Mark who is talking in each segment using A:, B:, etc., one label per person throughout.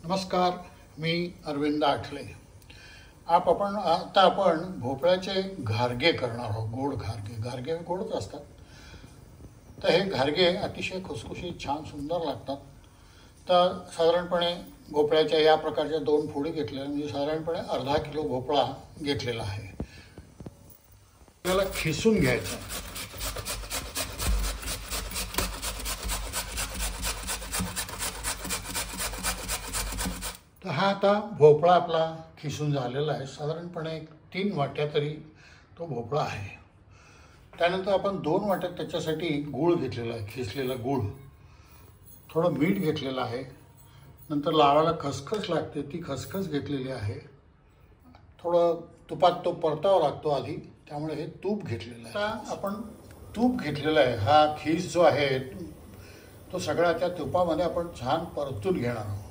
A: नमस्कार, मी अरविंद आठले। आता आपण भोपळ्याचे घारगे करणार आहोत। गोड घारगे, घारगे गोडच असतात। तर हे घारगे अतिशय खुसखुशीत छान सुंदर लागतात। तर साधारणपणे भोपळ्याच्या या प्रकारच्या 2 फोडी घेतलेल्या, म्हणजे साधारणपणे अर्धा किलो भोपळा घेतलेला आहे। त्याला खिसून घ्यायचा। तर हा आता भोपळा आपला खिसून झालेला आहे। साधारणपणे 3 वाट्या तरी तो भोपळा आहे। त्यानंतर आपण 2 वाट्यात त्याच्यासाठी गूळ घेतलेला आहे, खिसलेला गूळ, थोडं मीठ घेतलेलं आहे। नंतर लावायला खसखस लागते, ती खसखस घेतलेली आहे। थोडं तुपात तो परतावा लागतो आधी, त्यामुळे हे तूप घेतलेलं आहे। आता आपण तूप घेतलेला आहे। हा खीस जो आहे तो सगळा त्या तुपामध्ये आपण छान परतून घेणार आहोत।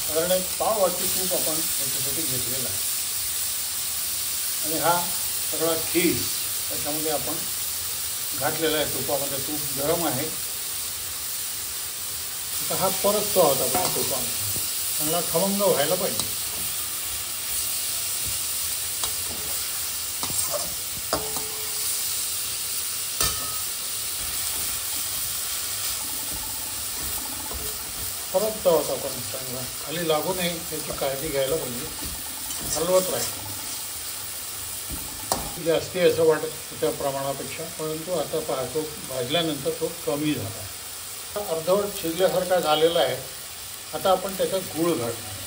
A: साधारण 1 पाव वाटी तूप आपण त्याच्यासाठी घेतलेला आहे आणि हा सगळा खीस त्याच्यामध्ये आपण घातलेला आहे तुपामध्ये। तूप गरम आहे। आता हा परततो आहोत आपण तुपामध्ये, चांगला खमंग व्हायला पाहिजे। परततो आहोत आपण चांगला, खाली लागू नये त्याची काळजी घ्यायला पाहिजे। हलवत राहायचं, जास्ती असं वाटत त्या प्रमाणापेक्षा, परंतु आता पाहतो भाजल्यानंतर तो कमी झाला, अर्धवट शिजल्यासारखा झालेला आहे। आता आपण त्याच्यात गूळ घालणार।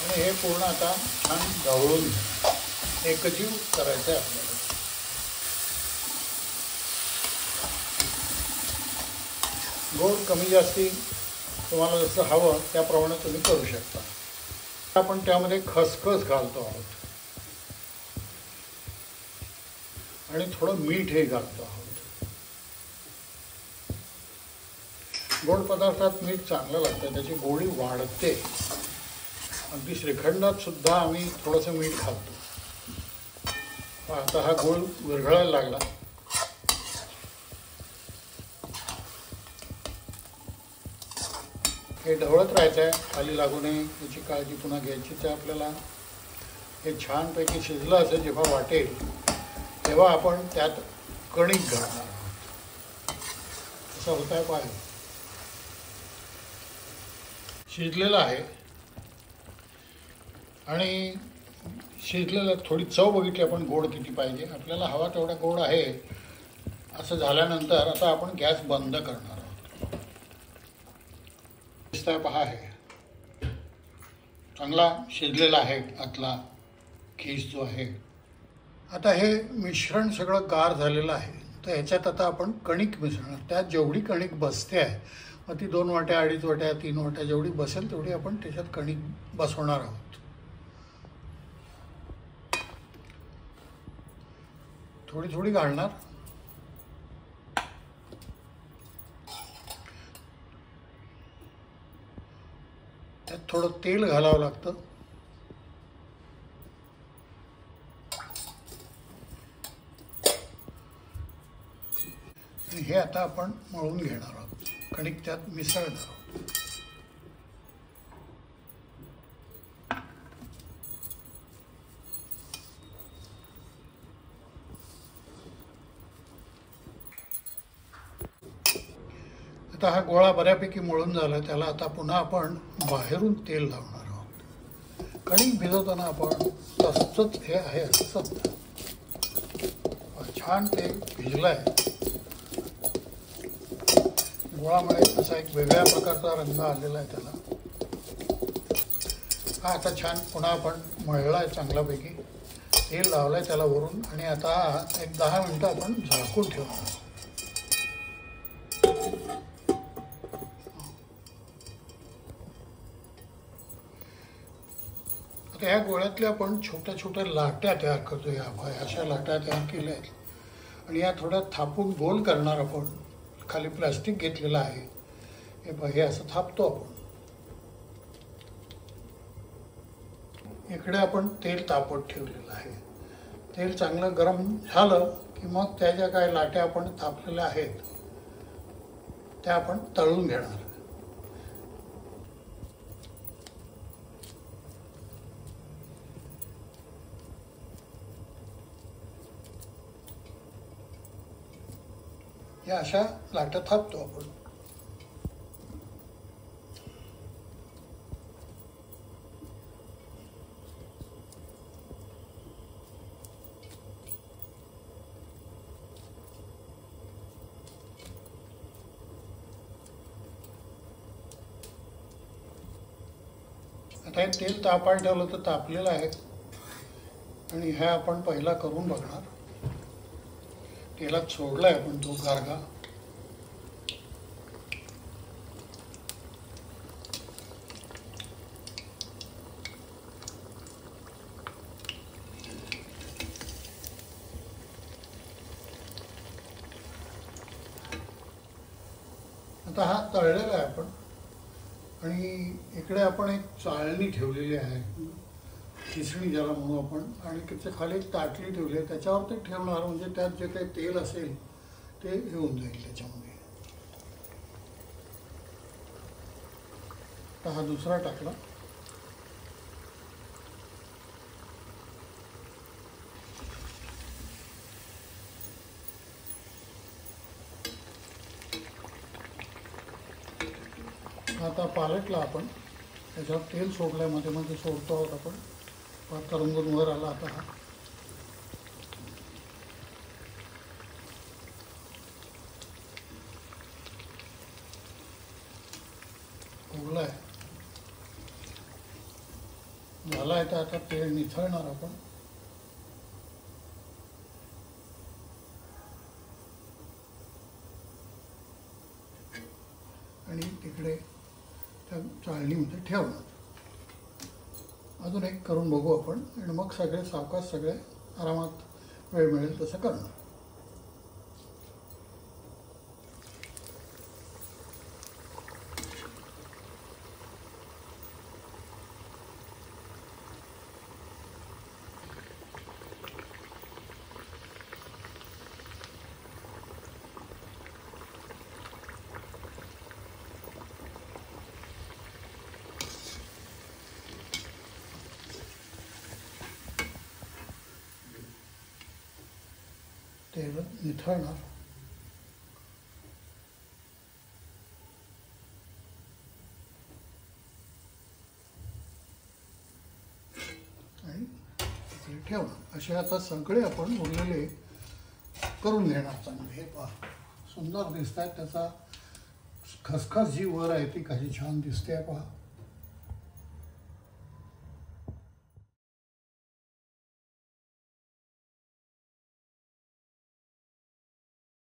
A: आणि हे पूर्ण आता छान ढवळून एकजीव करायचं आहे आपल्याला। गोड कमी जास्ती तुम्हाला जसं हवं त्याप्रमाणे तुम्ही करू शकता। आपण त्यामध्ये खसखस घालतो आहोत आणि थोडं मीठही घालतो आहोत। गोड पदार्थात मीठ चांगलं लागतं, त्याची गोडी वाढते। अगदी श्रीखंडात सुद्धा आम्ही थोडंसं मीठ घालतो। आता हा गूळ विरघळायला लागला। हे ढवळत राहायचं आहे, खाली लागू नये याची काळजी पुन्हा घ्यायची आहे आपल्याला। हे छानपैकी शिजलं असं जेव्हा वाटेल तेव्हा आपण त्यात कणिक घालणार आहोत। असं होत आहे पाहिजे, शिजलेलं आहे आणि शिजलेलं थोडी चव बघितली आपण, गोड किती पाहिजे आपल्याला, हवा तेवढा गोड आहे। असं झाल्यानंतर आता आपण गॅस बंद करणार आहोत। दिसतंय पहा, आहे चांगला शिजलेला आहे आतला खीस जो आहे। आता हे मिश्रण सगळं गार झालेलं आहे। तर ह्याच्यात आता आपण कणिक मिसळणार। त्यात जेवढी कणिक बसते आहे, मग ती 2 वाट्या 2.5 वाट्या 3 वाट्या जेवढी बसेल तेवढी आपण त्याच्यात कणिक बसवणार आहोत। थोडी थोडी घालणार। त्यात थोडं तेल घालावं लागतं। आणि हे आता आपण मळून घेणार आहोत, कणिक त्यात मिसळणार आहोत। आता हा गोळा बऱ्यापैकी मळून झाला, त्याला आता पुन्हा आपण बाहेरून तेल लावणार आहोत। कणिक भिजवताना आपण तसंच हे आहे असंच छान ते भिजलं आहे। गोळामुळे असा एक वेगळ्या प्रकारचा रंग आलेला आहे त्याला। हा आता छान पुन्हा आपण मळला आहे चांगल्यापैकी, तेल लावलं आहे त्याला वरून, आणि आता एक 10 मिनिटं आपण झाकून ठेवणार। आता ह्या गोळ्यातल्या आपण छोट्या छोट्या लाट्या तयार करतो। या अशा लाट्या तयार केल्या आहेत आणि या थोड्या थापून गोल करणार आपण। खाली प्लास्टिक घेतलेलं आहे, हे असं थापतो आपण। इकडे आपण तेल तापत ठेवलेलं आहे। तेल चांगलं गरम झालं की मग त्या ज्या काय लाट्या आपण थापलेल्या आहेत त्या आपण तळून घेणार. या अशा लाट्या थापतो आपण. आता हे तेल तापायला ठेवलं तर तापलेलं आहे आणि हे आपण पहिला करून बघणार. तेलात सोडलाय आपण तो गारगा. आता हा तळलेला आहे आपण आणि इकडे आपण एक चाळणी ठेवलेली आहे, खिसणी ज्याला म्हणू आपण, आणि त्याच्या खाली एक ताटली ठेवली आहे त्याच्यावर ते ठेवणार म्हणजे त्यात जे काही तेल असेल ते येऊन जाईल त्याच्यामध्ये. तर हा दुसरा टाकला. आता पालटला आपण त्याच्यावर तेल सोडलंय, मध्ये मध्ये सोडतो आहोत आपण. तरंगून वर आला आता हा. उगलाय झालाय तर आता तेल निथळणार आपण. आणि तिकडे त्या चाळणीमध्ये ठेवणार. अजून एक करून बघू आपण आणि मग सगळे सावकाश सगळे आरामात वेळ मिळेल तसं करणार. तेल निथळणार. आणि तिकडे ठेवणार. असे आता सगळे आपण उरलेले करून घेणार चांगले. हे पहा सुंदर दिसत आहेत. त्याचा खसखस जी वर आहे ती कशी छान दिसते पहा.